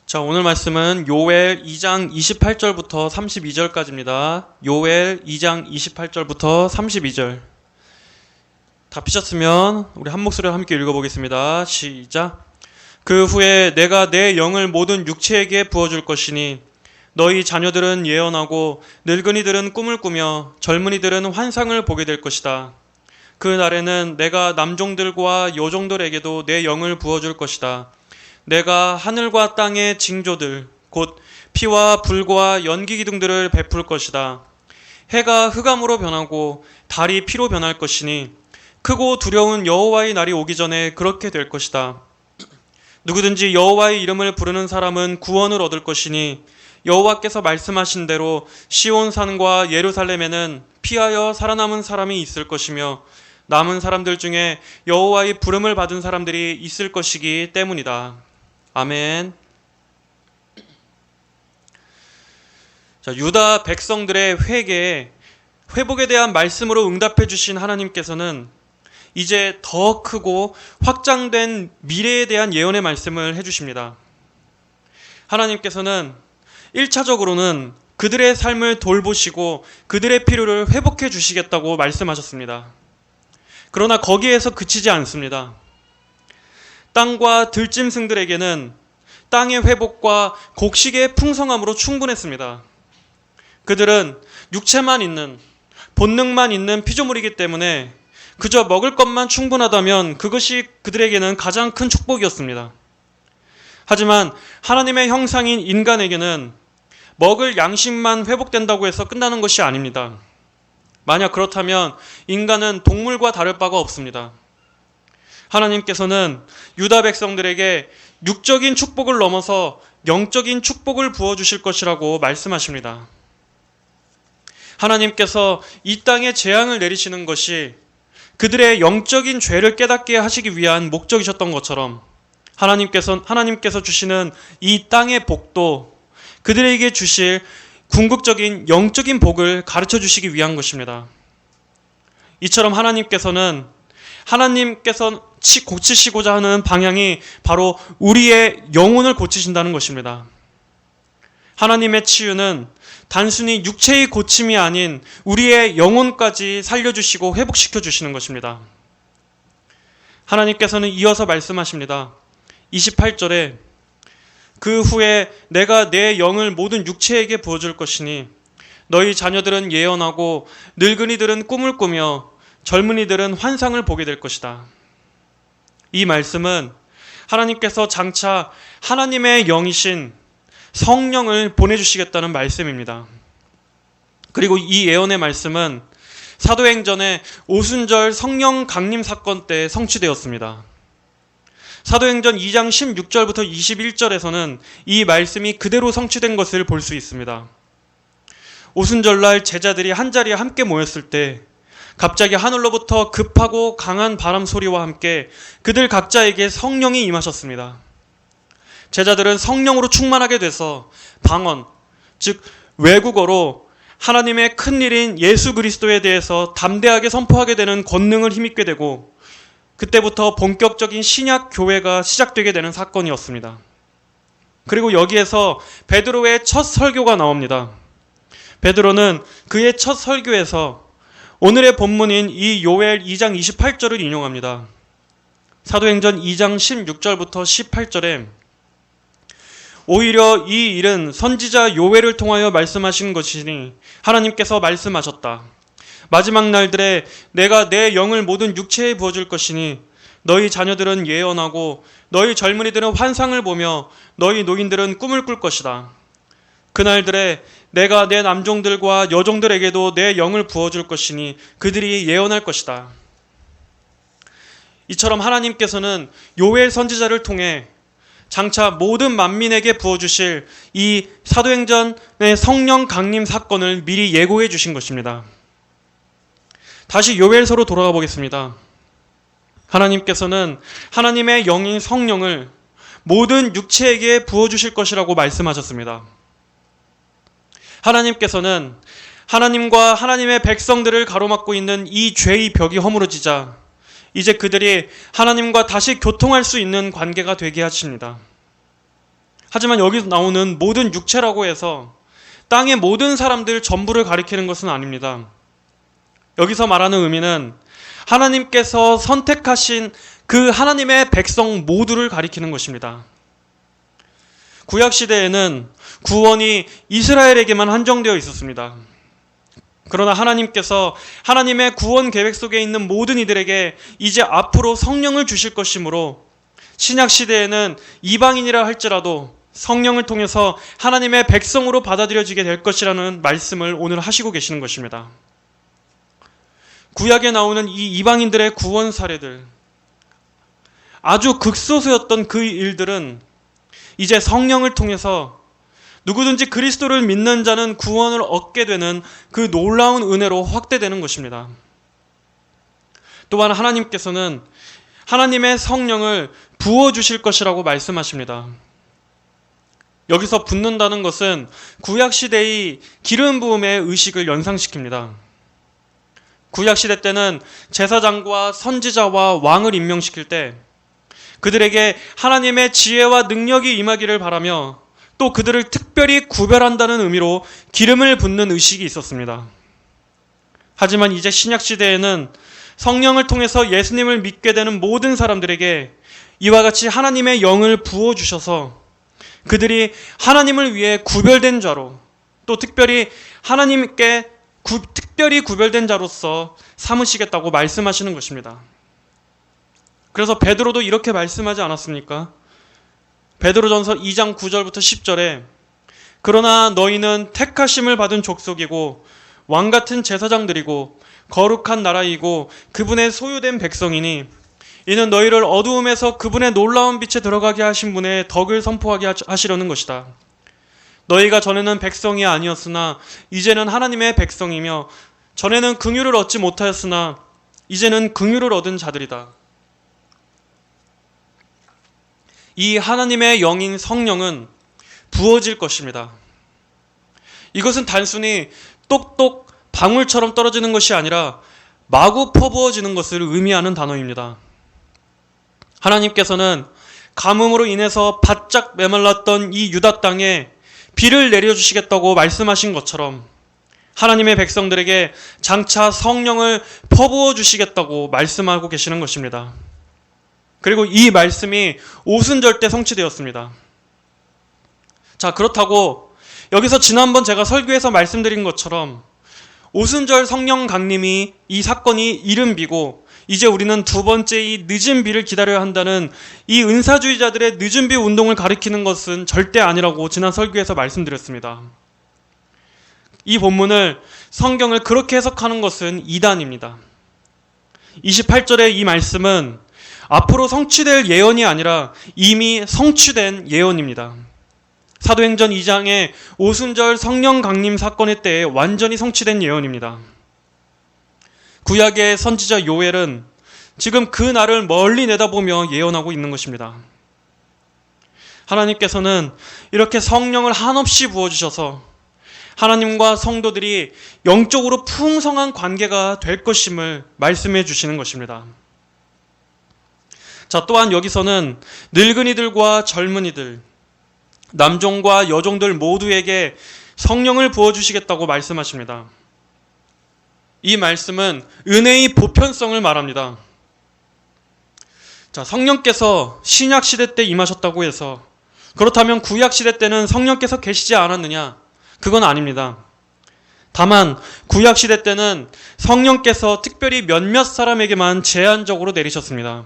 자, 오늘 말씀은 요엘 2장 28절부터 32절까지입니다. 요엘 2장 28절부터 32절. 다 피셨으면 우리 한 목소리로 함께 읽어보겠습니다. 시작. 그 후에 내가 내 영을 모든 육체에게 부어줄 것이니 너희 자녀들은 예언하고 늙은이들은 꿈을 꾸며 젊은이들은 환상을 보게 될 것이다. 그 날에는 내가 남종들과 여종들에게도 내 영을 부어줄 것이다. 내가 하늘과 땅의 징조들 곧 피와 불과 연기 기둥들을 베풀 것이다. 해가 흑암으로 변하고 달이 피로 변할 것이니 크고 두려운 여호와의 날이 오기 전에 그렇게 될 것이다. 누구든지 여호와의 이름을 부르는 사람은 구원을 얻을 것이니 여호와께서 말씀하신 대로 시온 산과 예루살렘에는 피하여 살아남은 사람이 있을 것이며 남은 사람들 중에 여호와의 부름을 받은 사람들이 있을 것이기 때문이다. 아멘. 자, 유다 백성들의 회복에 대한 말씀으로 응답해 주신 하나님께서는 이제 더 크고 확장된 미래에 대한 예언의 말씀을 해주십니다. 하나님께서는 1차적으로는 그들의 삶을 돌보시고 그들의 필요를 회복해 주시겠다고 말씀하셨습니다. 그러나 거기에서 그치지 않습니다. 땅과 들짐승들에게는 땅의 회복과 곡식의 풍성함으로 충분했습니다. 그들은 육체만 있는, 본능만 있는 피조물이기 때문에 그저 먹을 것만 충분하다면 그것이 그들에게는 가장 큰 축복이었습니다. 하지만 하나님의 형상인 인간에게는 먹을 양식만 회복된다고 해서 끝나는 것이 아닙니다. 만약 그렇다면 인간은 동물과 다를 바가 없습니다. 하나님께서는 유다 백성들에게 육적인 축복을 넘어서 영적인 축복을 부어주실 것이라고 말씀하십니다. 하나님께서 이 땅에 재앙을 내리시는 것이 그들의 영적인 죄를 깨닫게 하시기 위한 목적이셨던 것처럼 하나님께서 주시는 이 땅의 복도 그들에게 주실 궁극적인 영적인 복을 가르쳐 주시기 위한 것입니다. 이처럼 하나님께서 고치시고자 하는 방향이 바로 우리의 영혼을 고치신다는 것입니다. 하나님의 치유는 단순히 육체의 고침이 아닌 우리의 영혼까지 살려주시고 회복시켜 주시는 것입니다. 하나님께서는 이어서 말씀하십니다. 28절에 그 후에 내가 내 영을 모든 육체에게 부어줄 것이니 너희 자녀들은 예언하고 늙은이들은 꿈을 꾸며 젊은이들은 환상을 보게 될 것이다. 이 말씀은 하나님께서 장차 하나님의 영이신 성령을 보내주시겠다는 말씀입니다. 그리고 이 예언의 말씀은 사도행전의 오순절 성령 강림 사건 때 성취되었습니다. 사도행전 2장 16절부터 21절에서는 이 말씀이 그대로 성취된 것을 볼 수 있습니다. 오순절날 제자들이 한자리에 함께 모였을 때 갑자기 하늘로부터 급하고 강한 바람 소리와 함께 그들 각자에게 성령이 임하셨습니다. 제자들은 성령으로 충만하게 돼서 방언, 즉 외국어로 하나님의 큰일인 예수 그리스도에 대해서 담대하게 선포하게 되는 권능을 힘입게 되고 그때부터 본격적인 신약 교회가 시작되게 되는 사건이었습니다. 그리고 여기에서 베드로의 첫 설교가 나옵니다. 베드로는 그의 첫 설교에서 오늘의 본문인 이 요엘 2장 28절을 인용합니다. 사도행전 2장 16절부터 18절에 오히려 이 일은 선지자 요엘을 통하여 말씀하신 것이니 하나님께서 말씀하셨다. 마지막 날들에 내가 내 영을 모든 육체에 부어줄 것이니 너희 자녀들은 예언하고 너희 젊은이들은 환상을 보며 너희 노인들은 꿈을 꿀 것이다. 그날들에 내가 내 남종들과 여종들에게도 내 영을 부어줄 것이니 그들이 예언할 것이다. 이처럼 하나님께서는 요엘 선지자를 통해 장차 모든 만민에게 부어주실 이 사도행전의 성령 강림 사건을 미리 예고해 주신 것입니다. 다시 요엘서로 돌아가 보겠습니다. 하나님께서는 하나님의 영인 성령을 모든 육체에게 부어주실 것이라고 말씀하셨습니다. 하나님께서는 하나님과 하나님의 백성들을 가로막고 있는 이 죄의 벽이 허물어지자 이제 그들이 하나님과 다시 교통할 수 있는 관계가 되게 하십니다. 하지만 여기서 나오는 모든 육체라고 해서 땅의 모든 사람들 전부를 가리키는 것은 아닙니다. 여기서 말하는 의미는 하나님께서 선택하신 그 하나님의 백성 모두를 가리키는 것입니다. 구약시대에는 구원이 이스라엘에게만 한정되어 있었습니다. 그러나 하나님께서 하나님의 구원 계획 속에 있는 모든 이들에게 이제 앞으로 성령을 주실 것이므로 신약시대에는 이방인이라 할지라도 성령을 통해서 하나님의 백성으로 받아들여지게 될 것이라는 말씀을 오늘 하시고 계시는 것입니다. 구약에 나오는 이 이방인들의 구원 사례들, 아주 극소수였던 그 일들은 이제 성령을 통해서 누구든지 그리스도를 믿는 자는 구원을 얻게 되는 그 놀라운 은혜로 확대되는 것입니다. 또한 하나님께서는 하나님의 성령을 부어주실 것이라고 말씀하십니다. 여기서 붓는다는 것은 구약시대의 기름 부음의 의식을 연상시킵니다. 구약시대 때는 제사장과 선지자와 왕을 임명시킬 때 그들에게 하나님의 지혜와 능력이 임하기를 바라며 또 그들을 특별히 구별한다는 의미로 기름을 붓는 의식이 있었습니다. 하지만 이제 신약시대에는 성령을 통해서 예수님을 믿게 되는 모든 사람들에게 이와 같이 하나님의 영을 부어주셔서 그들이 하나님을 위해 구별된 자로 또 특별히 하나님께 특별히 구별된 자로서 삼으시겠다고 말씀하시는 것입니다. 그래서 베드로도 이렇게 말씀하지 않았습니까? 베드로전서 2장 9절부터 10절에 그러나 너희는 택하심을 받은 족속이고 왕같은 제사장들이고 거룩한 나라이고 그분의 소유된 백성이니 이는 너희를 어두움에서 그분의 놀라운 빛에 들어가게 하신 분의 덕을 선포하게 하시려는 것이다. 너희가 전에는 백성이 아니었으나 이제는 하나님의 백성이며 전에는 긍휼을 얻지 못하였으나 이제는 긍휼을 얻은 자들이다. 이 하나님의 영인 성령은 부어질 것입니다. 이것은 단순히 똑똑 방울처럼 떨어지는 것이 아니라 마구 퍼부어지는 것을 의미하는 단어입니다. 하나님께서는 가뭄으로 인해서 바짝 메말랐던 이 유다 땅에 비를 내려주시겠다고 말씀하신 것처럼 하나님의 백성들에게 장차 성령을 퍼부어 주시겠다고 말씀하고 계시는 것입니다. 그리고 이 말씀이 오순절 때 성취되었습니다. 자, 그렇다고 여기서 지난번 제가 설교에서 말씀드린 것처럼 오순절 성령 강림이 이 사건이 이른 비고 이제 우리는 두 번째 이 늦은 비를 기다려야 한다는 이 은사주의자들의 늦은 비 운동을 가리키는 것은 절대 아니라고 지난 설교에서 말씀드렸습니다. 이 본문을 성경을 그렇게 해석하는 것은 이단입니다. 28절의 이 말씀은 앞으로 성취될 예언이 아니라 이미 성취된 예언입니다. 사도행전 2장의 오순절 성령 강림 사건의 때에 완전히 성취된 예언입니다. 구약의 선지자 요엘은 지금 그 날을 멀리 내다보며 예언하고 있는 것입니다. 하나님께서는 이렇게 성령을 한없이 부어주셔서 하나님과 성도들이 영적으로 풍성한 관계가 될 것임을 말씀해 주시는 것입니다. 자, 또한 여기서는 늙은이들과 젊은이들, 남종과 여종들 모두에게 성령을 부어주시겠다고 말씀하십니다. 이 말씀은 은혜의 보편성을 말합니다. 자, 성령께서 신약 시대 때 임하셨다고 해서 그렇다면 구약 시대 때는 성령께서 계시지 않았느냐? 그건 아닙니다. 다만 구약 시대 때는 성령께서 특별히 몇몇 사람에게만 제한적으로 내리셨습니다.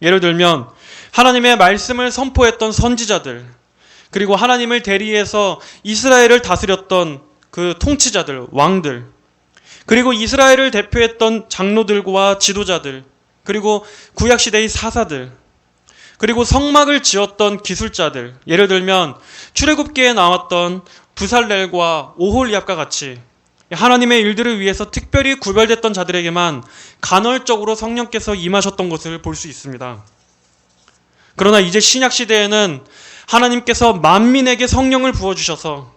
예를 들면 하나님의 말씀을 선포했던 선지자들, 그리고 하나님을 대리해서 이스라엘을 다스렸던 그 통치자들, 왕들, 그리고 이스라엘을 대표했던 장로들과 지도자들, 그리고 구약시대의 사사들, 그리고 성막을 지었던 기술자들, 예를 들면 출애굽기에 나왔던 부살렐과 오홀리압과 같이 하나님의 일들을 위해서 특별히 구별됐던 자들에게만 간헐적으로 성령께서 임하셨던 것을 볼 수 있습니다. 그러나 이제 신약시대에는 하나님께서 만민에게 성령을 부어주셔서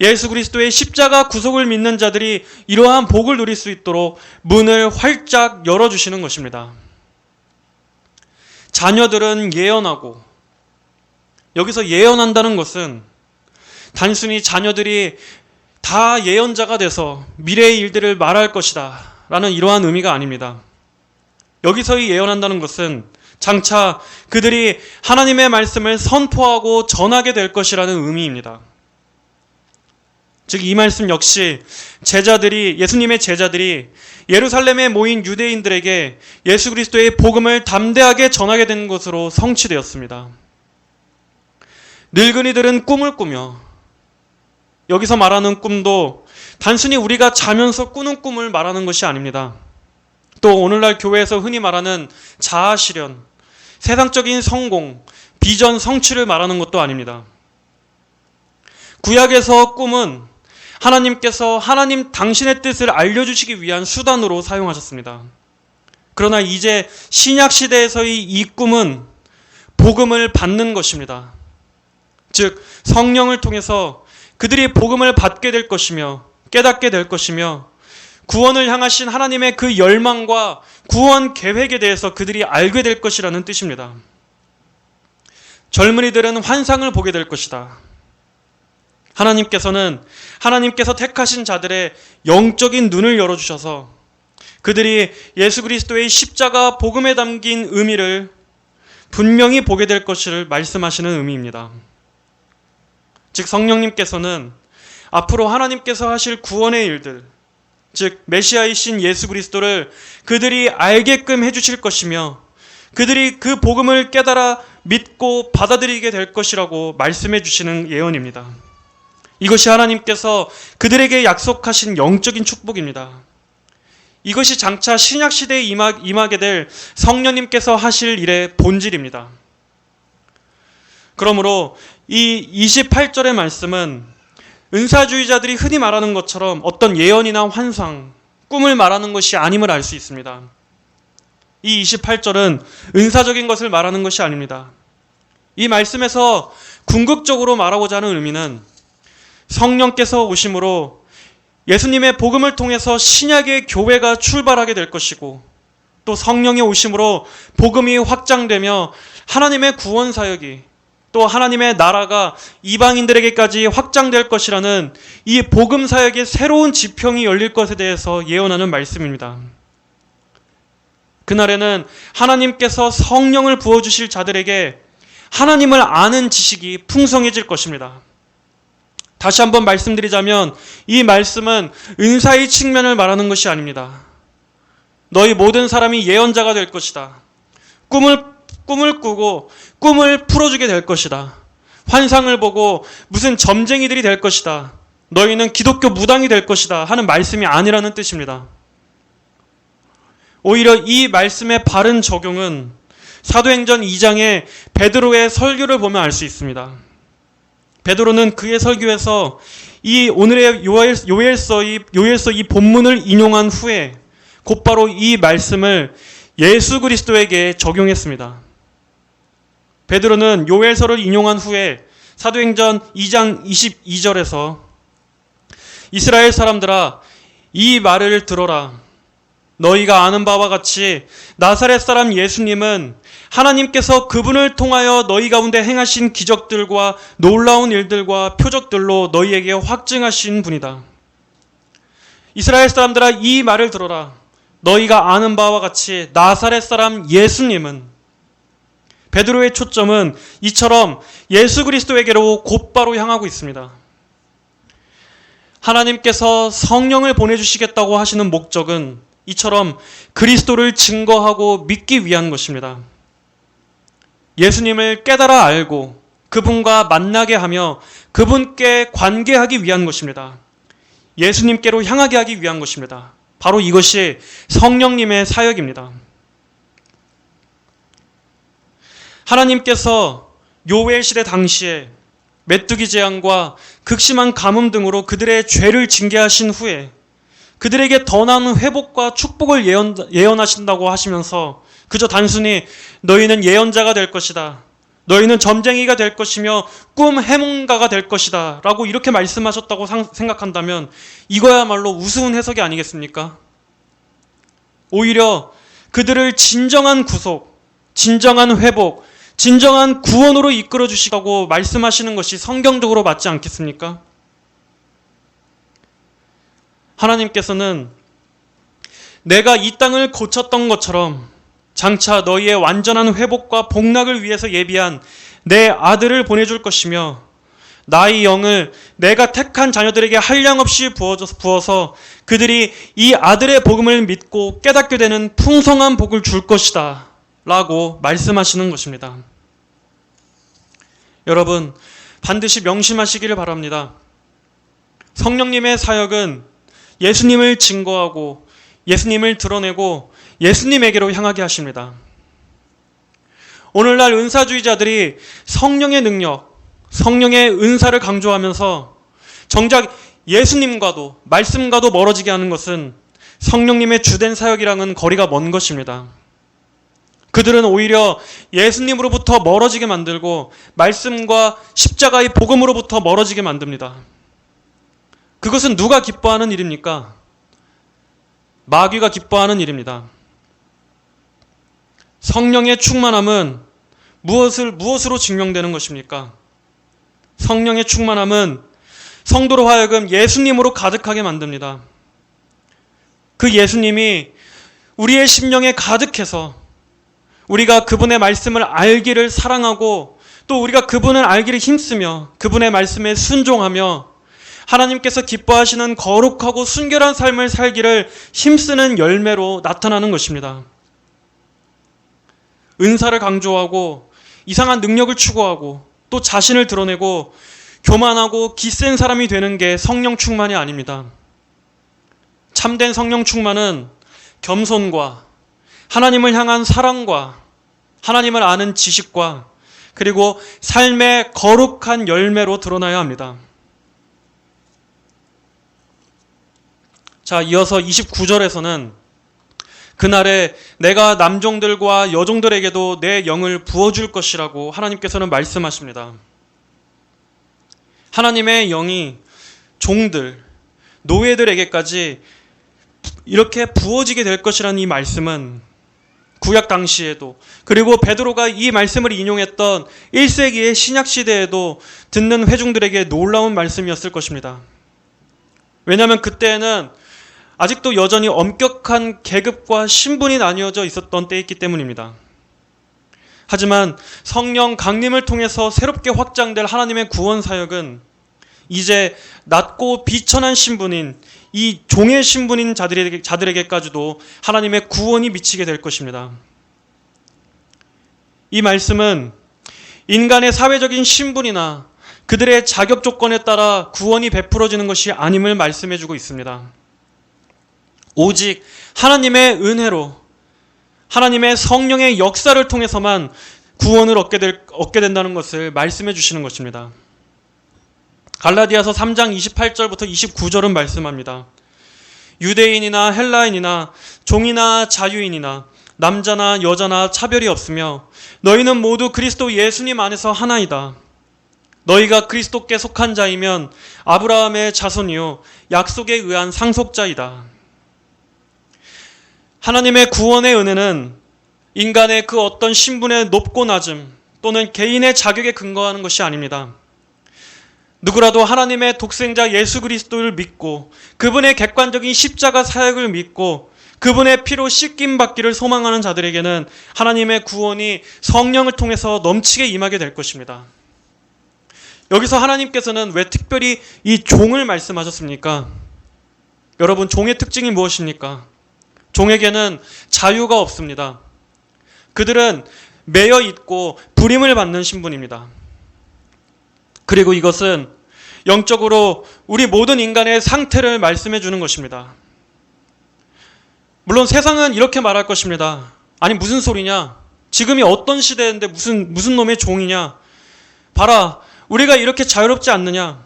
예수 그리스도의 십자가 구속을 믿는 자들이 이러한 복을 누릴 수 있도록 문을 활짝 열어주시는 것입니다. 자녀들은 예언하고 여기서 예언한다는 것은 단순히 자녀들이 다 예언자가 돼서 미래의 일들을 말할 것이다 라는 이러한 의미가 아닙니다. 여기서의 예언한다는 것은 장차 그들이 하나님의 말씀을 선포하고 전하게 될 것이라는 의미입니다. 즉 이 말씀 역시 예수님의 제자들이 예루살렘에 모인 유대인들에게 예수 그리스도의 복음을 담대하게 전하게 된 것으로 성취되었습니다. 늙은이들은 꿈을 꾸며, 여기서 말하는 꿈도 단순히 우리가 자면서 꾸는 꿈을 말하는 것이 아닙니다. 또 오늘날 교회에서 흔히 말하는 자아실현, 세상적인 성공, 비전 성취를 말하는 것도 아닙니다. 구약에서 꿈은 하나님께서 하나님 당신의 뜻을 알려주시기 위한 수단으로 사용하셨습니다. 그러나 이제 신약 시대에서의 이 꿈은 복음을 받는 것입니다. 즉 성령을 통해서 그들이 복음을 받게 될 것이며 깨닫게 될 것이며 구원을 향하신 하나님의 그 열망과 구원 계획에 대해서 그들이 알게 될 것이라는 뜻입니다. 젊은이들은 환상을 보게 될 것이다. 하나님께서 택하신 자들의 영적인 눈을 열어주셔서 그들이 예수 그리스도의 십자가 복음에 담긴 의미를 분명히 보게 될 것을 말씀하시는 의미입니다. 즉 성령님께서는 앞으로 하나님께서 하실 구원의 일들, 즉 메시아이신 예수 그리스도를 그들이 알게끔 해주실 것이며 그들이 그 복음을 깨달아 믿고 받아들이게 될 것이라고 말씀해 주시는 예언입니다. 이것이 하나님께서 그들에게 약속하신 영적인 축복입니다. 이것이 장차 신약시대에 임하게 될 성령님께서 하실 일의 본질입니다. 그러므로 이 28절의 말씀은 은사주의자들이 흔히 말하는 것처럼 어떤 예언이나 환상, 꿈을 말하는 것이 아님을 알 수 있습니다. 이 28절은 은사적인 것을 말하는 것이 아닙니다. 이 말씀에서 궁극적으로 말하고자 하는 의미는 성령께서 오심으로 예수님의 복음을 통해서 신약의 교회가 출발하게 될 것이고 또 성령의 오심으로 복음이 확장되며 하나님의 구원 사역이 또 하나님의 나라가 이방인들에게까지 확장될 것이라는 이 복음 사역의 새로운 지평이 열릴 것에 대해서 예언하는 말씀입니다. 그날에는 하나님께서 성령을 부어주실 자들에게 하나님을 아는 지식이 풍성해질 것입니다. 다시 한번 말씀드리자면 이 말씀은 은사의 측면을 말하는 것이 아닙니다. 너희 모든 사람이 예언자가 될 것이다. 꿈을 꾸고 꿈을 풀어주게 될 것이다. 환상을 보고 무슨 점쟁이들이 될 것이다. 너희는 기독교 무당이 될 것이다 하는 말씀이 아니라는 뜻입니다. 오히려 이 말씀의 바른 적용은 사도행전 2장의 베드로의 설교를 보면 알 수 있습니다. 베드로는 그의 설교에서 이 오늘의 요엘서 이 본문을 인용한 후에 곧바로 이 말씀을 예수 그리스도에게 적용했습니다. 베드로는 요엘서를 인용한 후에 사도행전 2장 22절에서 이스라엘 사람들아 이 말을 들어라. 너희가 아는 바와 같이 나사렛 사람 예수님은 하나님께서 그분을 통하여 너희 가운데 행하신 기적들과 놀라운 일들과 표적들로 너희에게 확증하신 분이다. 이스라엘 사람들아 이 말을 들어라. 너희가 아는 바와 같이 나사렛 사람 예수님은, 베드로의 초점은 이처럼 예수 그리스도에게로 곧바로 향하고 있습니다. 하나님께서 성령을 보내주시겠다고 하시는 목적은 이처럼 그리스도를 증거하고 믿기 위한 것입니다. 예수님을 깨달아 알고 그분과 만나게 하며 그분께 관계하기 위한 것입니다. 예수님께로 향하게 하기 위한 것입니다. 바로 이것이 성령님의 사역입니다. 하나님께서 요엘 시대 당시에 메뚜기 재앙과 극심한 가뭄 등으로 그들의 죄를 징계하신 후에 그들에게 더 나은 회복과 축복을 예언하신다고 하시면서 그저 단순히 너희는 예언자가 될 것이다. 너희는 점쟁이가 될 것이며 꿈 해몽가가 될 것이다. 라고 이렇게 말씀하셨다고 생각한다면 이거야말로 우스운 해석이 아니겠습니까? 오히려 그들을 진정한 구속, 진정한 회복, 진정한 구원으로 이끌어 주시라고 말씀하시는 것이 성경적으로 맞지 않겠습니까? 하나님께서는 내가 이 땅을 고쳤던 것처럼 장차 너희의 완전한 회복과 복락을 위해서 예비한 내 아들을 보내줄 것이며 나의 영을 내가 택한 자녀들에게 한량없이 부어서 그들이 이 아들의 복음을 믿고 깨닫게 되는 풍성한 복을 줄 것이다 라고 말씀하시는 것입니다. 여러분, 반드시 명심하시기를 바랍니다. 성령님의 사역은 예수님을 증거하고 예수님을 드러내고 예수님에게로 향하게 하십니다. 오늘날 은사주의자들이 성령의 능력, 성령의 은사를 강조하면서 정작 예수님과도 말씀과도 멀어지게 하는 것은 성령님의 주된 사역이랑은 거리가 먼 것입니다. 그들은 오히려 예수님으로부터 멀어지게 만들고 말씀과 십자가의 복음으로부터 멀어지게 만듭니다. 그것은 누가 기뻐하는 일입니까? 마귀가 기뻐하는 일입니다. 성령의 충만함은 무엇으로 증명되는 것입니까? 성령의 충만함은 성도로 하여금 예수님으로 가득하게 만듭니다. 그 예수님이 우리의 심령에 가득해서 우리가 그분의 말씀을 알기를 사랑하고 또 우리가 그분을 알기를 힘쓰며 그분의 말씀에 순종하며 하나님께서 기뻐하시는 거룩하고 순결한 삶을 살기를 힘쓰는 열매로 나타나는 것입니다. 은사를 강조하고 이상한 능력을 추구하고 또 자신을 드러내고 교만하고 기센 사람이 되는 게 성령 충만이 아닙니다. 참된 성령 충만은 겸손과 하나님을 향한 사랑과 하나님을 아는 지식과 그리고 삶의 거룩한 열매로 드러나야 합니다. 자, 이어서 29절에서는 그날에 내가 남종들과 여종들에게도 내 영을 부어줄 것이라고 하나님께서는 말씀하십니다. 하나님의 영이 종들, 노예들에게까지 이렇게 부어지게 될 것이라는 이 말씀은 구약 당시에도 그리고 베드로가 이 말씀을 인용했던 1세기의 신약 시대에도 듣는 회중들에게 놀라운 말씀이었을 것입니다. 왜냐하면 그때에는 아직도 여전히 엄격한 계급과 신분이 나뉘어져 있었던 때였기 때문입니다. 하지만 성령 강림을 통해서 새롭게 확장될 하나님의 구원 사역은 이제 낮고 비천한 신분인 이 종의 신분인 자들에게까지도 하나님의 구원이 미치게 될 것입니다. 이 말씀은 인간의 사회적인 신분이나 그들의 자격 조건에 따라 구원이 베풀어지는 것이 아님을 말씀해주고 있습니다. 오직 하나님의 은혜로 하나님의 성령의 역사를 통해서만 구원을 얻게 된다는 것을 말씀해 주시는 것입니다. 갈라디아서 3장 28절부터 29절은 말씀합니다. 유대인이나 헬라인이나 종이나 자유인이나 남자나 여자나 차별이 없으며 너희는 모두 그리스도 예수님 안에서 하나이다. 너희가 그리스도께 속한 자이면 아브라함의 자손이요 약속에 의한 상속자이다. 하나님의 구원의 은혜는 인간의 그 어떤 신분의 높고 낮음 또는 개인의 자격에 근거하는 것이 아닙니다. 누구라도 하나님의 독생자 예수 그리스도를 믿고 그분의 객관적인 십자가 사역을 믿고 그분의 피로 씻김 받기를 소망하는 자들에게는 하나님의 구원이 성령을 통해서 넘치게 임하게 될 것입니다. 여기서 하나님께서는 왜 특별히 이 종을 말씀하셨습니까? 여러분, 종의 특징이 무엇입니까? 종에게는 자유가 없습니다. 그들은 매여 있고 불임을 받는 신분입니다. 그리고 이것은 영적으로 우리 모든 인간의 상태를 말씀해 주는 것입니다. 물론 세상은 이렇게 말할 것입니다. 아니 무슨 소리냐? 지금이 어떤 시대인데 무슨 놈의 종이냐? 봐라, 우리가 이렇게 자유롭지 않느냐?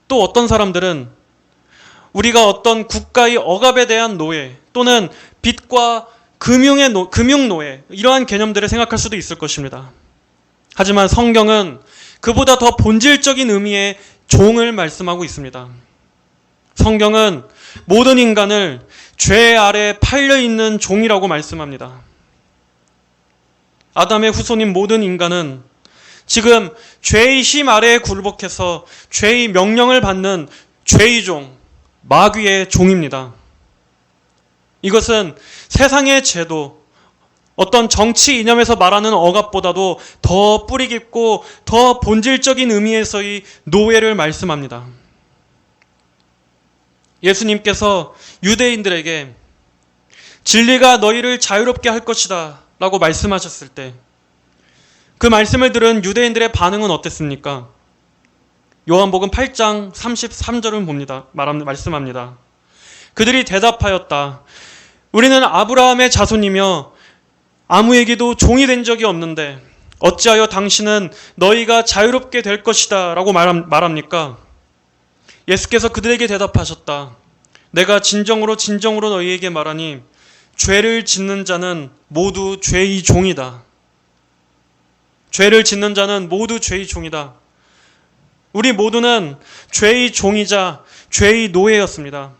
또 어떤 사람들은 우리가 어떤 국가의 억압에 대한 노예 또는 빚과 금융노예 이러한 개념들을 생각할 수도 있을 것입니다. 하지만 성경은 그보다 더 본질적인 의미의 종을 말씀하고 있습니다. 성경은 모든 인간을 죄 아래 팔려있는 종이라고 말씀합니다. 아담의 후손인 모든 인간은 지금 죄의 힘 아래에 굴복해서 죄의 명령을 받는 죄의 종, 마귀의 종입니다. 이것은 세상의 제도, 어떤 정치 이념에서 말하는 억압보다도 더 뿌리 깊고 더 본질적인 의미에서의 노예를 말씀합니다. 예수님께서 유대인들에게 진리가 너희를 자유롭게 할 것이다 라고 말씀하셨을 때 그 말씀을 들은 유대인들의 반응은 어땠습니까? 요한복음 8장 33절을 봅니다. 말씀합니다. 그들이 대답하였다. 우리는 아브라함의 자손이며 아무에게도 종이 된 적이 없는데 어찌하여 당신은 너희가 자유롭게 될 것이다 라고 말합니까? 예수께서 그들에게 대답하셨다. 내가 진정으로 너희에게 말하니 죄를 짓는 자는 모두 죄의 종이다. 죄를 짓는 자는 모두 죄의 종이다. 우리 모두는 죄의 종이자 죄의 노예였습니다.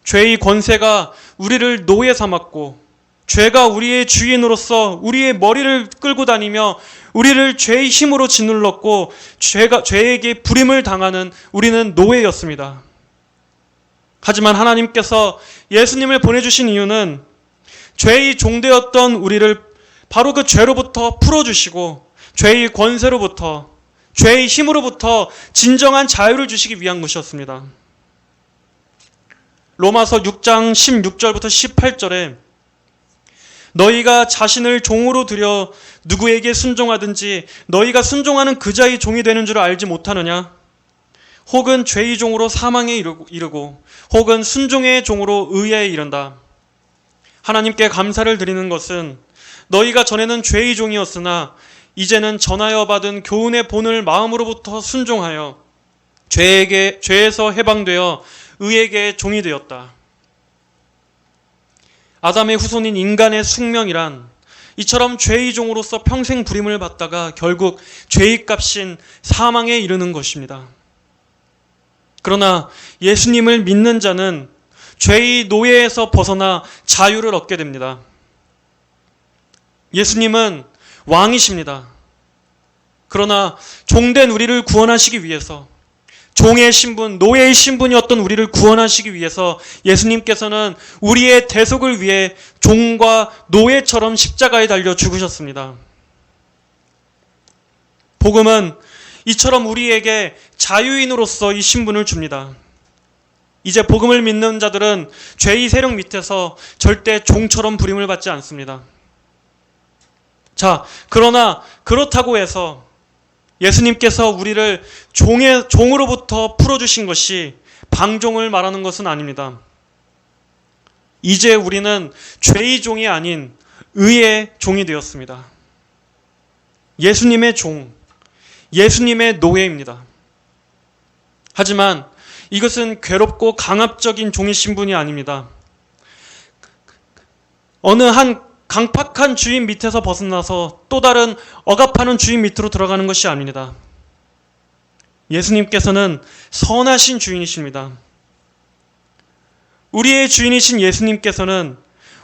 죄의 권세가 우리를 노예 삼았고 죄가 우리의 주인으로서 우리의 머리를 끌고 다니며 우리를 죄의 힘으로 짓눌렀고 죄에게 불임을 당하는 우리는 노예였습니다. 하지만 하나님께서 예수님을 보내주신 이유는 죄의 종되었던 우리를 바로 그 죄로부터 풀어주시고 죄의 권세로부터 죄의 힘으로부터 진정한 자유를 주시기 위한 것이었습니다. 로마서 6장 16절부터 18절에 너희가 자신을 종으로 들여 누구에게 순종하든지 너희가 순종하는 그 자의 종이 되는 줄 알지 못하느냐? 혹은 죄의 종으로 사망에 이르고 혹은 순종의 종으로 의에 이른다. 하나님께 감사를 드리는 것은 너희가 전에는 죄의 종이었으나 이제는 전하여 받은 교훈의 본을 마음으로부터 순종하여 죄에서 해방되어 의에게 종이 되었다. 아담의 후손인 인간의 숙명이란 이처럼 죄의 종으로서 평생 불임을 받다가 결국 죄의 값인 사망에 이르는 것입니다. 그러나 예수님을 믿는 자는 죄의 노예에서 벗어나 자유를 얻게 됩니다. 예수님은 왕이십니다. 그러나 종된 우리를 구원하시기 위해서 종의 신분, 노예의 신분이었던 우리를 구원하시기 위해서 예수님께서는 우리의 대속을 위해 종과 노예처럼 십자가에 달려 죽으셨습니다. 복음은 이처럼 우리에게 자유인으로서 이 신분을 줍니다. 이제 복음을 믿는 자들은 죄의 세력 밑에서 절대 종처럼 부림을 받지 않습니다. 자, 그러나 그렇다고 해서 예수님께서 우리를 종으로부터 풀어주신 것이 방종을 말하는 것은 아닙니다. 이제 우리는 죄의 종이 아닌 의의 종이 되었습니다. 예수님의 종, 예수님의 노예입니다. 하지만 이것은 괴롭고 강압적인 종의 신분이 아닙니다. 어느 한 강팍한 주인 밑에서 벗어나서 또 다른 억압하는 주인 밑으로 들어가는 것이 아닙니다. 예수님께서는 선하신 주인이십니다. 우리의 주인이신 예수님께서는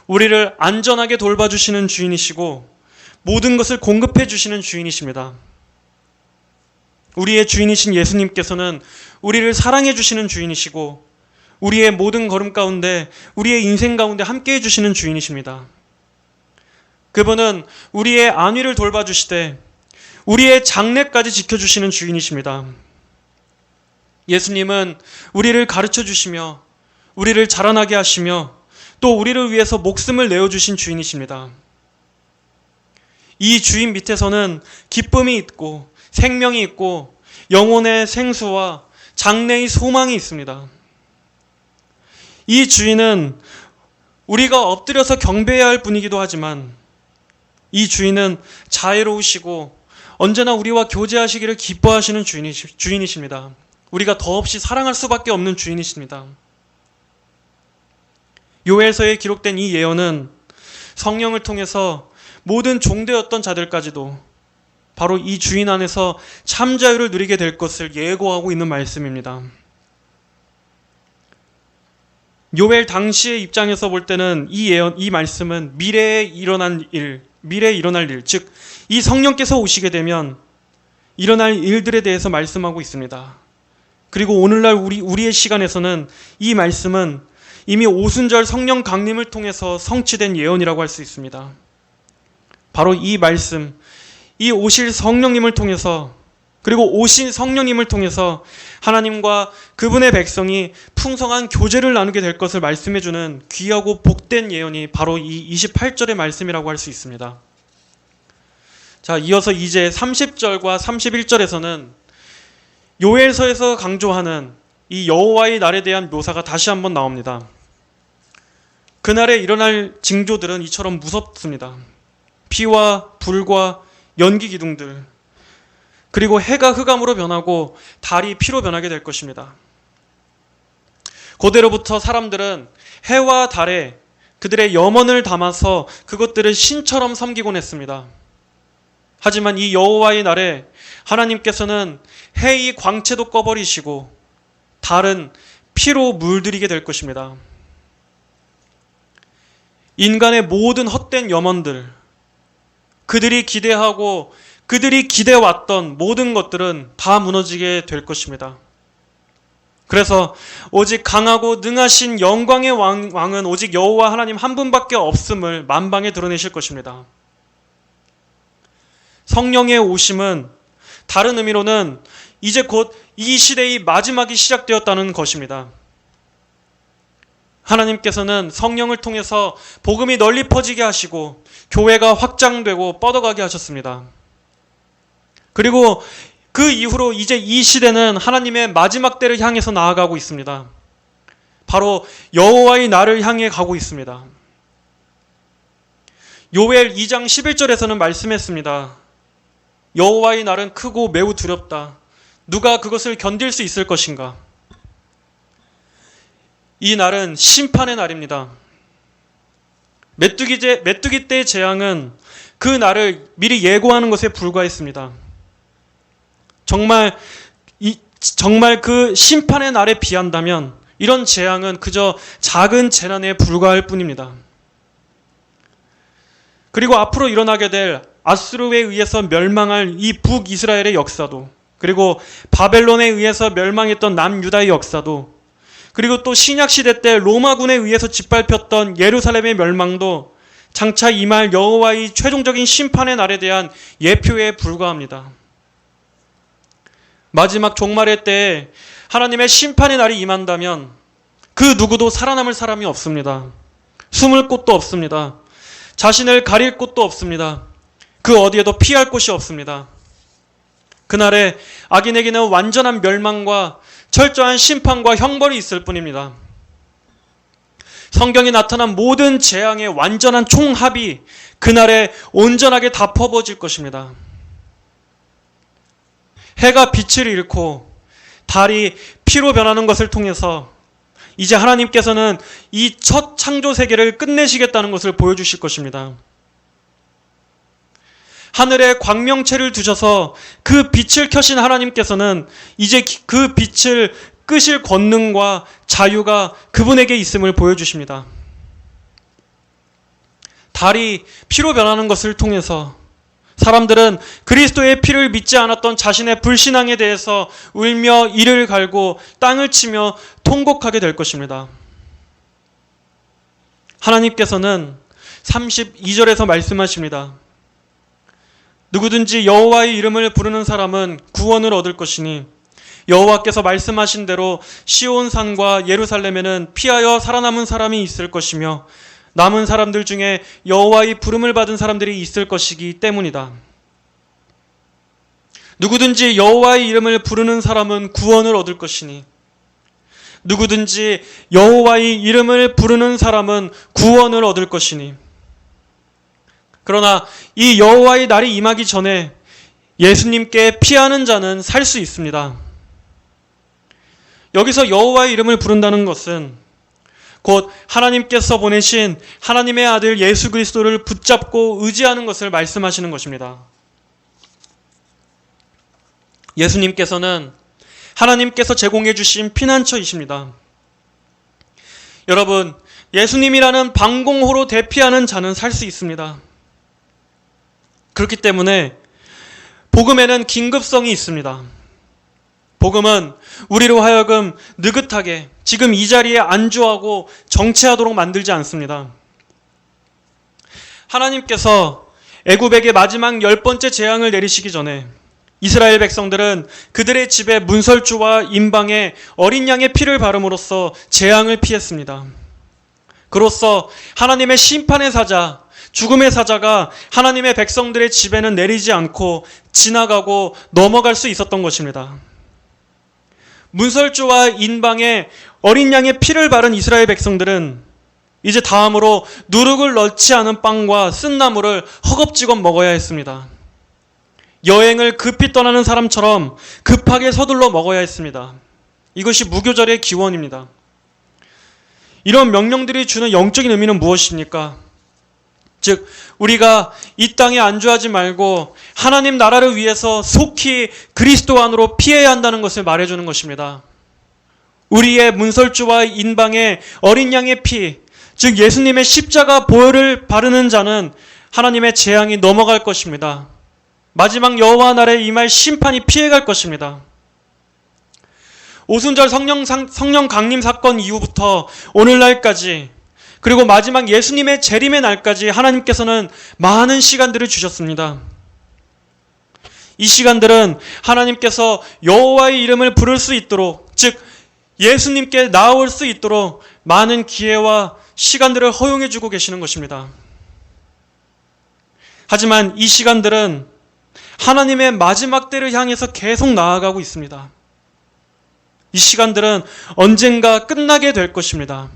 우리를 안전하게 돌봐주시는 주인이시고 모든 것을 공급해 주시는 주인이십니다. 우리의 주인이신 예수님께서는 우리를 사랑해 주시는 주인이시고 우리의 모든 걸음 가운데 우리의 인생 가운데 함께 해주시는 주인이십니다. 그분은 우리의 안위를 돌봐주시되 우리의 장래까지 지켜주시는 주인이십니다. 예수님은 우리를 가르쳐 주시며 우리를 자라나게 하시며 또 우리를 위해서 목숨을 내어주신 주인이십니다. 이 주인 밑에서는 기쁨이 있고 생명이 있고 영혼의 생수와 장래의 소망이 있습니다. 이 주인은 우리가 엎드려서 경배해야 할 분이기도 하지만 이 주인은 자애로우시고 언제나 우리와 교제하시기를 기뻐하시는 주인이십니다. 우리가 더없이 사랑할 수밖에 없는 주인이십니다. 요엘서에 기록된 이 예언은 성령을 통해서 모든 종되었던 자들까지도 바로 이 주인 안에서 참 자유를 누리게 될 것을 예고하고 있는 말씀입니다. 요엘 당시의 입장에서 볼 때는 이 말씀은 미래에 일어난 일, 미래에 일어날 일, 즉 이 성령께서 오시게 되면 일어날 일들에 대해서 말씀하고 있습니다. 그리고 오늘날 우리의 시간에서는 이 말씀은 이미 오순절 성령 강림을 통해서 성취된 예언이라고 할 수 있습니다. 바로 이 말씀, 이 오실 성령님을 통해서, 그리고 오신 성령님을 통해서 하나님과 그분의 백성이 풍성한 교제를 나누게 될 것을 말씀해주는 귀하고 복된 예언이 바로 이 28절의 말씀이라고 할 수 있습니다. 자, 이어서 이제 30절과 31절에서는 요엘서에서 강조하는 이 여호와의 날에 대한 묘사가 다시 한번 나옵니다. 그날에 일어날 징조들은 이처럼 무섭습니다. 피와 불과 연기 기둥들, 그리고 해가 흑암으로 변하고 달이 피로 변하게 될 것입니다. 고대로부터 사람들은 해와 달에 그들의 염원을 담아서 그것들을 신처럼 섬기곤 했습니다. 하지만 이 여호와의 날에 하나님께서는 해의 광채도 꺼버리시고 달은 피로 물들이게 될 것입니다. 인간의 모든 헛된 염원들, 그들이 기대하고 그들이 기대왔던 모든 것들은 다 무너지게 될 것입니다. 그래서 오직 강하고 능하신 영광의 왕은 오직 여호와 하나님 한 분밖에 없음을 만방에 드러내실 것입니다. 성령의 오심은 다른 의미로는 이제 곧 이 시대의 마지막이 시작되었다는 것입니다. 하나님께서는 성령을 통해서 복음이 널리 퍼지게 하시고 교회가 확장되고 뻗어가게 하셨습니다. 그리고 그 이후로 이제 이 시대는 하나님의 마지막 때를 향해서 나아가고 있습니다. 바로 여호와의 날을 향해 가고 있습니다. 요엘 2장 11절에서는 말씀했습니다. 여호와의 날은 크고 매우 두렵다. 누가 그것을 견딜 수 있을 것인가? 이 날은 심판의 날입니다. 메뚜기 때의 재앙은 그 날을 미리 예고하는 것에 불과했습니다. 정말 그 심판의 날에 비한다면 이런 재앙은 그저 작은 재난에 불과할 뿐입니다. 그리고 앞으로 일어나게 될 아수르에 의해서 멸망할 이 북이스라엘의 역사도, 그리고 바벨론에 의해서 멸망했던 남유다의 역사도, 그리고 또 신약시대 때 로마군에 의해서 짓밟혔던 예루살렘의 멸망도 장차 임할 여호와의 최종적인 심판의 날에 대한 예표에 불과합니다. 마지막 종말의 때에 하나님의 심판의 날이 임한다면 그 누구도 살아남을 사람이 없습니다. 숨을 곳도 없습니다. 자신을 가릴 곳도 없습니다. 그 어디에도 피할 곳이 없습니다. 그날에 악인에게는 완전한 멸망과 철저한 심판과 형벌이 있을 뿐입니다. 성경에 나타난 모든 재앙의 완전한 총합이 그날에 온전하게 다 퍼부어질 것입니다. 해가 빛을 잃고 달이 피로 변하는 것을 통해서 이제 하나님께서는 이 첫 창조 세계를 끝내시겠다는 것을 보여주실 것입니다. 하늘에 광명체를 두셔서 그 빛을 켜신 하나님께서는 이제 그 빛을 끄실 권능과 자유가 그분에게 있음을 보여주십니다. 달이 피로 변하는 것을 통해서 사람들은 그리스도의 피를 믿지 않았던 자신의 불신앙에 대해서 울며 이를 갈고 땅을 치며 통곡하게 될 것입니다. 하나님께서는 32절에서 말씀하십니다. 누구든지 여호와의 이름을 부르는 사람은 구원을 얻을 것이니 여호와께서 말씀하신 대로 시온산과 예루살렘에는 피하여 살아남은 사람이 있을 것이며 남은 사람들 중에 여호와의 부름을 받은 사람들이 있을 것이기 때문이다. 누구든지 여호와의 이름을 부르는 사람은 구원을 얻을 것이니 누구든지 여호와의 이름을 부르는 사람은 구원을 얻을 것이니. 그러나 이 여호와의 날이 임하기 전에 예수님께 피하는 자는 살 수 있습니다. 여기서 여호와의 이름을 부른다는 것은 곧 하나님께서 보내신 하나님의 아들 예수 그리스도를 붙잡고 의지하는 것을 말씀하시는 것입니다. 예수님께서는 하나님께서 제공해 주신 피난처이십니다. 여러분, 예수님이라는 방공호로 대피하는 자는 살 수 있습니다. 그렇기 때문에 복음에는 긴급성이 있습니다. 복음은 우리로 하여금 느긋하게 지금 이 자리에 안주하고 정체하도록 만들지 않습니다. 하나님께서 애굽에게 마지막 10번째 재앙을 내리시기 전에 이스라엘 백성들은 그들의 집에 문설주와 인방에 어린 양의 피를 바름으로써 재앙을 피했습니다. 그로써 하나님의 심판의 사자, 죽음의 사자가 하나님의 백성들의 집에는 내리지 않고 지나가고 넘어갈 수 있었던 것입니다. 문설주와 인방에 어린 양의 피를 바른 이스라엘 백성들은 이제 다음으로 누룩을 넣지 않은 빵과 쓴 나물을 허겁지겁 먹어야 했습니다. 여행을 급히 떠나는 사람처럼 급하게 서둘러 먹어야 했습니다. 이것이 무교절의 기원입니다. 이런 명령들이 주는 영적인 의미는 무엇입니까? 즉, 우리가 이 땅에 안주하지 말고 하나님 나라를 위해서 속히 그리스도 안으로 피해야 한다는 것을 말해주는 것입니다. 우리의 문설주와 인방에 어린 양의 피, 즉 예수님의 십자가 보혈을 바르는 자는 하나님의 재앙이 넘어갈 것입니다. 마지막 여호와 날에 임할 심판이 피해갈 것입니다. 오순절 성령 강림 사건 이후부터 오늘날까지 그리고 마지막 예수님의 재림의 날까지 하나님께서는 많은 시간들을 주셨습니다. 이 시간들은 하나님께서 여호와의 이름을 부를 수 있도록, 즉 예수님께 나아올 수 있도록 많은 기회와 시간들을 허용해 주고 계시는 것입니다. 하지만 이 시간들은 하나님의 마지막 때를 향해서 계속 나아가고 있습니다. 이 시간들은 언젠가 끝나게 될 것입니다.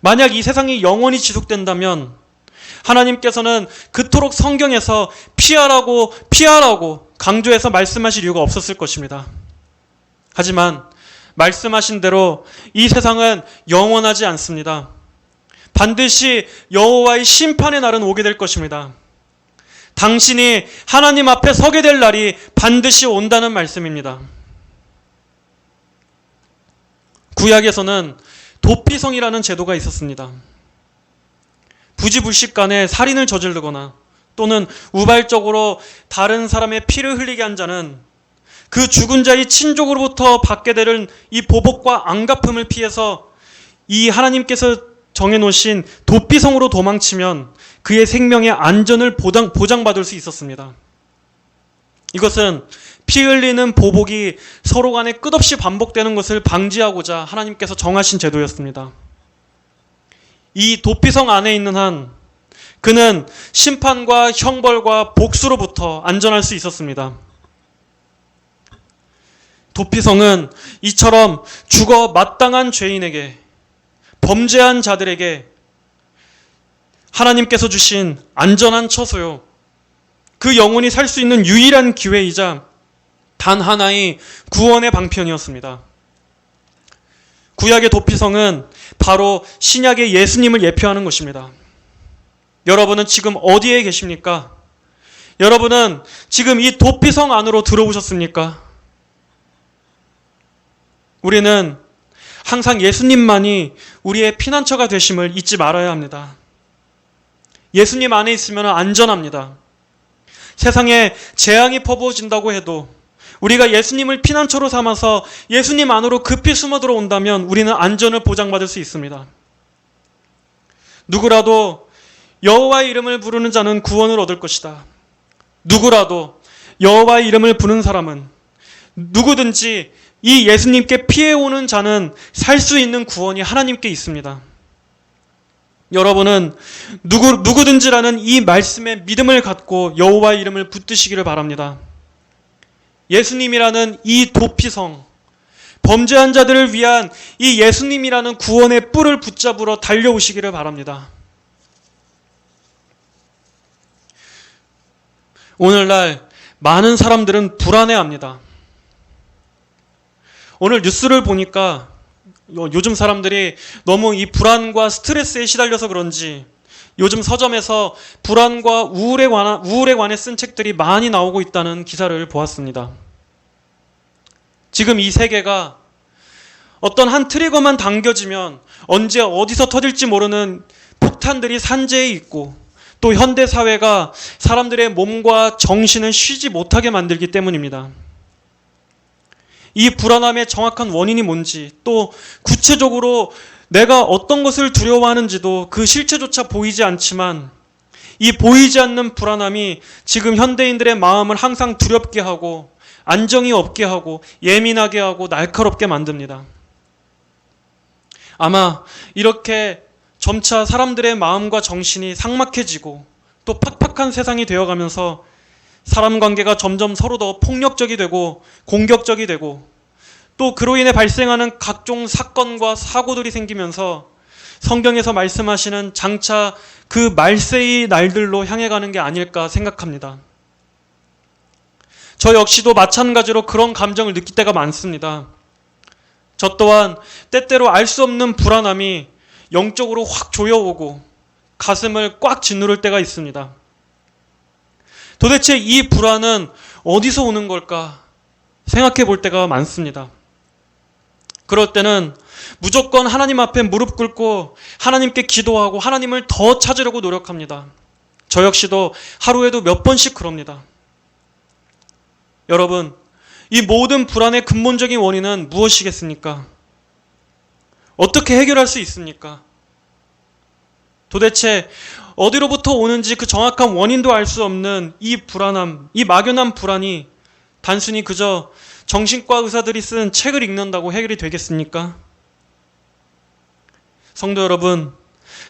만약 이 세상이 영원히 지속된다면 하나님께서는 그토록 성경에서 피하라고 강조해서 말씀하실 이유가 없었을 것입니다. 하지만 말씀하신 대로 이 세상은 영원하지 않습니다. 반드시 여호와의 심판의 날은 오게 될 것입니다. 당신이 하나님 앞에 서게 될 날이 반드시 온다는 말씀입니다. 구약에서는 도피성이라는 제도가 있었습니다. 부지불식간에 살인을 저지르거나 또는 우발적으로 다른 사람의 피를 흘리게 한 자는 그 죽은 자의 친족으로부터 받게 되는 이 보복과 안갚음을 피해서 이 하나님께서 정해놓으신 도피성으로 도망치면 그의 생명의 안전을 보장받을 수 있었습니다. 이것은 피 흘리는 보복이 서로 간에 끝없이 반복되는 것을 방지하고자 하나님께서 정하신 제도였습니다. 이 도피성 안에 있는 한 그는 심판과 형벌과 복수로부터 안전할 수 있었습니다. 도피성은 이처럼 죽어 마땅한 죄인에게, 범죄한 자들에게 하나님께서 주신 안전한 처소요, 그 영혼이 살 수 있는 유일한 기회이자 단 하나의 구원의 방편이었습니다. 구약의 도피성은 바로 신약의 예수님을 예표하는 것입니다. 여러분은 지금 어디에 계십니까? 여러분은 지금 이 도피성 안으로 들어오셨습니까? 우리는 항상 예수님만이 우리의 피난처가 되심을 잊지 말아야 합니다. 예수님 안에 있으면 안전합니다. 세상에 재앙이 퍼부어진다고 해도 우리가 예수님을 피난처로 삼아서 예수님 안으로 급히 숨어 들어온다면 우리는 안전을 보장받을 수 있습니다. 누구라도 여호와의 이름을 부르는 자는 구원을 얻을 것이다. 누구라도 여호와의 이름을 부르는 사람은, 누구든지 이 예수님께 피해오는 자는 살 수 있는 구원이 하나님께 있습니다. 여러분은 누구든지라는 이 말씀에 믿음을 갖고 여호와의 이름을 붙드시기를 바랍니다. 예수님이라는 이 도피성, 범죄한 자들을 위한 이 예수님이라는 구원의 뿔을 붙잡으러 달려오시기를 바랍니다. 오늘날 많은 사람들은 불안해합니다. 오늘 뉴스를 보니까 요즘 사람들이 너무 이 불안과 스트레스에 시달려서 그런지 요즘 서점에서 불안과 우울에 관해 쓴 책들이 많이 나오고 있다는 기사를 보았습니다. 지금 이 세계가 어떤 한 트리거만 당겨지면 언제 어디서 터질지 모르는 폭탄들이 산재해 있고, 또 현대 사회가 사람들의 몸과 정신을 쉬지 못하게 만들기 때문입니다. 이 불안함의 정확한 원인이 뭔지, 또 구체적으로 내가 어떤 것을 두려워하는지도 그 실체조차 보이지 않지만 이 보이지 않는 불안함이 지금 현대인들의 마음을 항상 두렵게 하고 안정이 없게 하고 예민하게 하고 날카롭게 만듭니다. 아마 이렇게 점차 사람들의 마음과 정신이 삭막해지고 또 팍팍한 세상이 되어가면서 사람 관계가 점점 서로 더 폭력적이 되고 공격적이 되고 또 그로 인해 발생하는 각종 사건과 사고들이 생기면서 성경에서 말씀하시는 장차 그 말세의 날들로 향해 가는 게 아닐까 생각합니다. 저 역시도 마찬가지로 그런 감정을 느낄 때가 많습니다. 저 또한 때때로 알 수 없는 불안함이 영적으로 확 조여오고 가슴을 꽉 짓누를 때가 있습니다. 도대체 이 불안은 어디서 오는 걸까 생각해 볼 때가 많습니다. 그럴 때는 무조건 하나님 앞에 무릎 꿇고 하나님께 기도하고 하나님을 더 찾으려고 노력합니다. 저 역시도 하루에도 몇 번씩 그럽니다. 여러분, 이 모든 불안의 근본적인 원인은 무엇이겠습니까? 어떻게 해결할 수 있습니까? 도대체 어디로부터 오는지 그 정확한 원인도 알 수 없는 이 불안함, 이 막연한 불안이 단순히 그저 정신과 의사들이 쓴 책을 읽는다고 해결이 되겠습니까? 성도 여러분,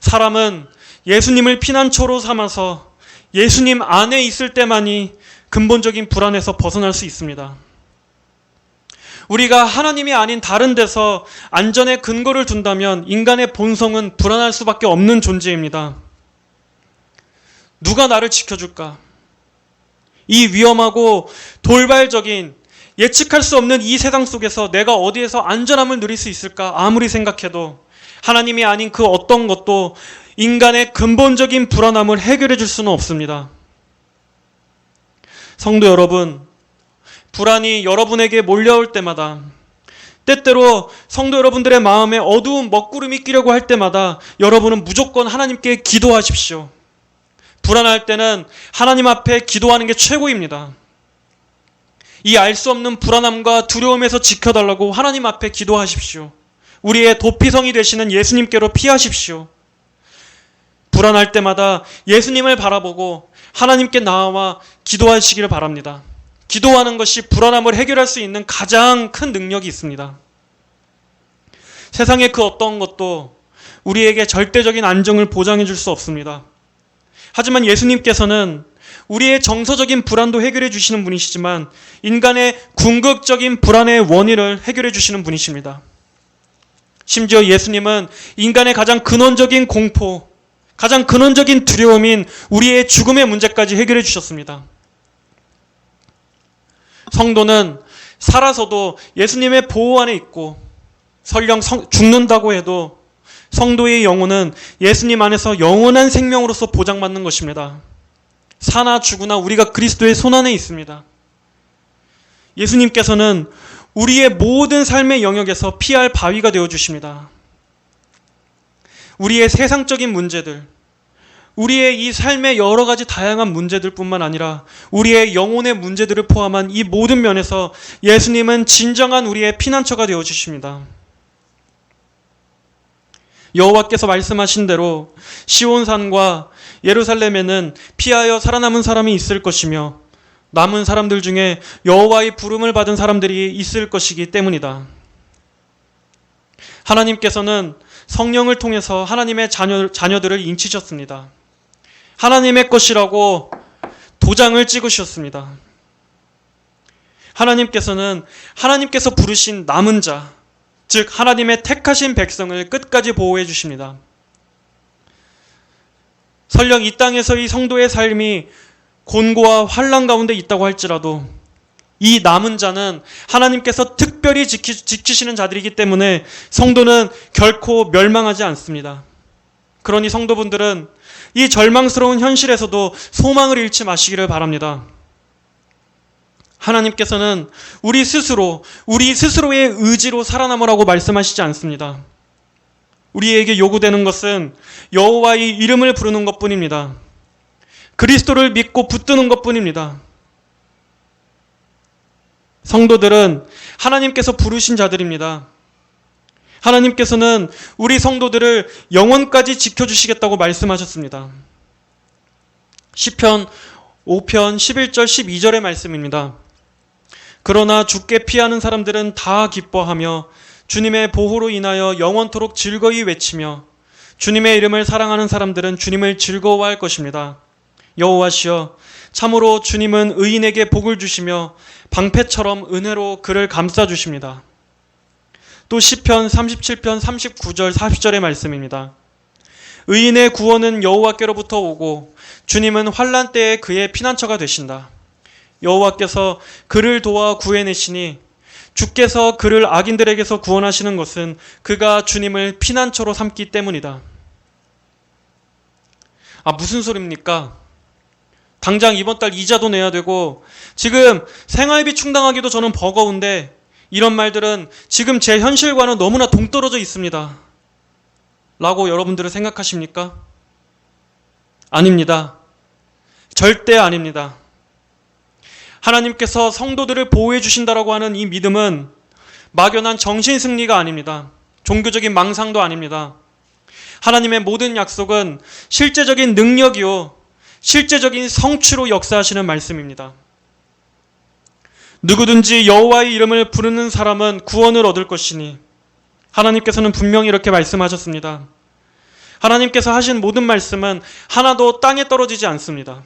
사람은 예수님을 피난처로 삼아서 예수님 안에 있을 때만이 근본적인 불안에서 벗어날 수 있습니다. 우리가 하나님이 아닌 다른 데서 안전의 근거를 둔다면 인간의 본성은 불안할 수밖에 없는 존재입니다. 누가 나를 지켜줄까? 이 위험하고 돌발적인 예측할 수 없는 이 세상 속에서 내가 어디에서 안전함을 누릴 수 있을까? 아무리 생각해도 하나님이 아닌 그 어떤 것도 인간의 근본적인 불안함을 해결해 줄 수는 없습니다. 성도 여러분, 불안이 여러분에게 몰려올 때마다 때때로 성도 여러분들의 마음에 어두운 먹구름이 끼려고 할 때마다 여러분은 무조건 하나님께 기도하십시오. 불안할 때는 하나님 앞에 기도하는 게 최고입니다. 이 알 수 없는 불안함과 두려움에서 지켜달라고 하나님 앞에 기도하십시오. 우리의 도피성이 되시는 예수님께로 피하십시오. 불안할 때마다 예수님을 바라보고 하나님께 나아와 기도하시기를 바랍니다. 기도하는 것이 불안함을 해결할 수 있는 가장 큰 능력이 있습니다. 세상의 그 어떤 것도 우리에게 절대적인 안정을 보장해 줄 수 없습니다. 하지만 예수님께서는 우리의 정서적인 불안도 해결해 주시는 분이시지만 인간의 궁극적인 불안의 원인을 해결해 주시는 분이십니다. 심지어 예수님은 인간의 가장 근원적인 공포, 가장 근원적인 두려움인 우리의 죽음의 문제까지 해결해 주셨습니다. 성도는 살아서도 예수님의 보호 안에 있고 설령 죽는다고 해도 성도의 영혼은 예수님 안에서 영원한 생명으로서 보장받는 것입니다. 사나 죽으나 우리가 그리스도의 손안에 있습니다. 예수님께서는 우리의 모든 삶의 영역에서 피할 바위가 되어주십니다. 우리의 세상적인 문제들, 우리의 이 삶의 여러 가지 다양한 문제들 뿐만 아니라 우리의 영혼의 문제들을 포함한 이 모든 면에서 예수님은 진정한 우리의 피난처가 되어주십니다. 여호와께서 말씀하신 대로 시온산과 예루살렘에는 피하여 살아남은 사람이 있을 것이며 남은 사람들 중에 여호와의 부름을 받은 사람들이 있을 것이기 때문이다. 하나님께서는 성령을 통해서 하나님의 자녀들을 인치셨습니다. 하나님의 것이라고 도장을 찍으셨습니다. 하나님께서 부르신 남은 자, 즉 하나님의 택하신 백성을 끝까지 보호해 주십니다. 설령 이 땅에서의 성도의 삶이 곤고와 환난 가운데 있다고 할지라도 이 남은 자는 하나님께서 특별히 지키시는 자들이기 때문에 성도는 결코 멸망하지 않습니다. 그러니 성도분들은 이 절망스러운 현실에서도 소망을 잃지 마시기를 바랍니다. 하나님께서는 우리 스스로의 의지로 살아남으라고 말씀하시지 않습니다. 우리에게 요구되는 것은 여호와의 이름을 부르는 것뿐입니다. 그리스도를 믿고 붙드는 것뿐입니다. 성도들은 하나님께서 부르신 자들입니다. 하나님께서는 우리 성도들을 영원까지 지켜주시겠다고 말씀하셨습니다. 시편 5편 11절 12절의 말씀입니다. 그러나 주께 피하는 사람들은 다 기뻐하며 주님의 보호로 인하여 영원토록 즐거이 외치며 주님의 이름을 사랑하는 사람들은 주님을 즐거워할 것입니다. 여호와시여, 참으로 주님은 의인에게 복을 주시며 방패처럼 은혜로 그를 감싸주십니다. 또 시편 37편 39절 40절의 말씀입니다. 의인의 구원은 여호와께로부터 오고 주님은 환난 때에 그의 피난처가 되신다. 여호와께서 그를 도와 구해내시니 주께서 그를 악인들에게서 구원하시는 것은 그가 주님을 피난처로 삼기 때문이다. 무슨 소리입니까? 당장 이번 달 이자도 내야 되고 지금 생활비 충당하기도 저는 버거운데 이런 말들은 지금 제 현실과는 너무나 동떨어져 있습니다. 라고 여러분들은 생각하십니까? 아닙니다. 절대 아닙니다. 하나님께서 성도들을 보호해 주신다라고 하는 이 믿음은 막연한 정신승리가 아닙니다. 종교적인 망상도 아닙니다. 하나님의 모든 약속은 실제적인 능력이요, 실제적인 성취로 역사하시는 말씀입니다. 누구든지 여호와의 이름을 부르는 사람은 구원을 얻을 것이니 하나님께서는 분명히 이렇게 말씀하셨습니다. 하나님께서 하신 모든 말씀은 하나도 땅에 떨어지지 않습니다.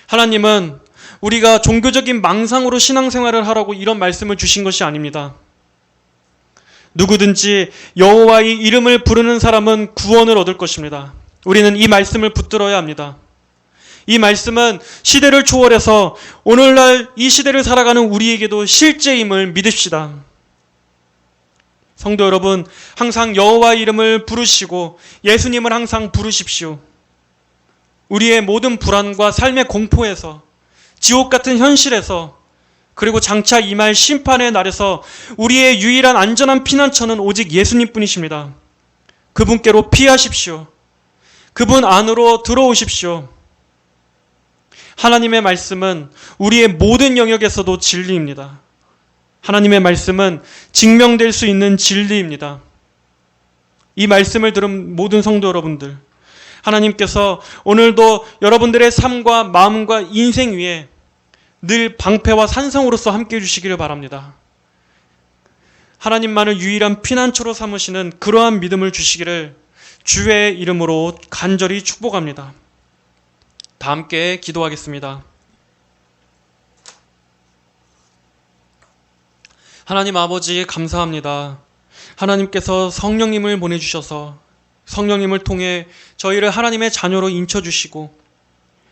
하나님은 우리가 종교적인 망상으로 신앙생활을 하라고 이런 말씀을 주신 것이 아닙니다. 누구든지 여호와의 이름을 부르는 사람은 구원을 얻을 것입니다. 우리는 이 말씀을 붙들어야 합니다. 이 말씀은 시대를 초월해서 오늘날 이 시대를 살아가는 우리에게도 실제임을 믿읍시다. 성도 여러분, 항상 여호와의 이름을 부르시고 예수님을 항상 부르십시오. 우리의 모든 불안과 삶의 공포에서, 지옥 같은 현실에서, 그리고 장차 임할 심판의 날에서 우리의 유일한 안전한 피난처는 오직 예수님뿐이십니다. 그분께로 피하십시오. 그분 안으로 들어오십시오. 하나님의 말씀은 우리의 모든 영역에서도 진리입니다. 하나님의 말씀은 증명될 수 있는 진리입니다. 이 말씀을 들은 모든 성도 여러분들, 하나님께서 오늘도 여러분들의 삶과 마음과 인생 위에 늘 방패와 산성으로서 함께해 주시기를 바랍니다. 하나님만을 유일한 피난처로 삼으시는 그러한 믿음을 주시기를 주의 이름으로 간절히 축복합니다. 다 함께 기도하겠습니다. 하나님 아버지, 감사합니다. 하나님께서 성령님을 보내주셔서 성령님을 통해 저희를 하나님의 자녀로 인쳐주시고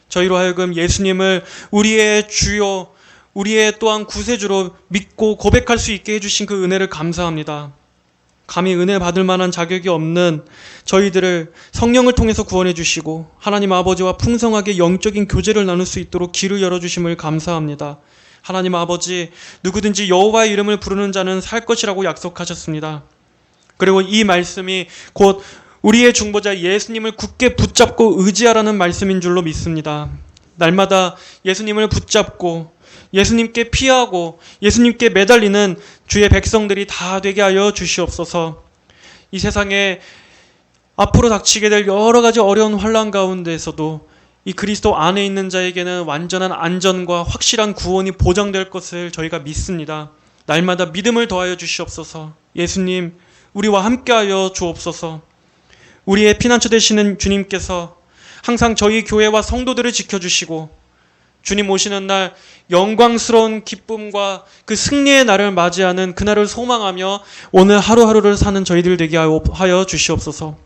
저희로 하여금 예수님을 우리의 주요, 우리의 또한 구세주로 믿고 고백할 수 있게 해주신 그 은혜를 감사합니다. 감히 은혜 받을 만한 자격이 없는 저희들을 성령을 통해서 구원해 주시고 하나님 아버지와 풍성하게 영적인 교제를 나눌 수 있도록 길을 열어주심을 감사합니다. 하나님 아버지, 누구든지 여호와의 이름을 부르는 자는 살 것이라고 약속하셨습니다. 그리고 이 말씀이 곧 우리의 중보자 예수님을 굳게 붙잡고 의지하라는 말씀인 줄로 믿습니다. 날마다 예수님을 붙잡고 예수님께 피하고 예수님께 매달리는 주의 백성들이 다 되게 하여 주시옵소서. 이 세상에 앞으로 닥치게 될 여러 가지 어려운 환난 가운데에서도 이 그리스도 안에 있는 자에게는 완전한 안전과 확실한 구원이 보장될 것을 저희가 믿습니다. 날마다 믿음을 더하여 주시옵소서. 예수님, 우리와 함께하여 주옵소서. 우리의 피난처 되시는 주님께서 항상 저희 교회와 성도들을 지켜주시고 주님 오시는 날 영광스러운 기쁨과 그 승리의 날을 맞이하는 그날을 소망하며 오늘 하루하루를 사는 저희들 되게 하여 주시옵소서.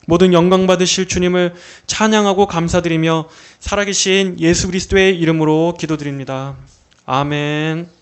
모든 영광 받으실 주님을 찬양하고 감사드리며 살아계신 예수 그리스도의 이름으로 기도드립니다. 아멘.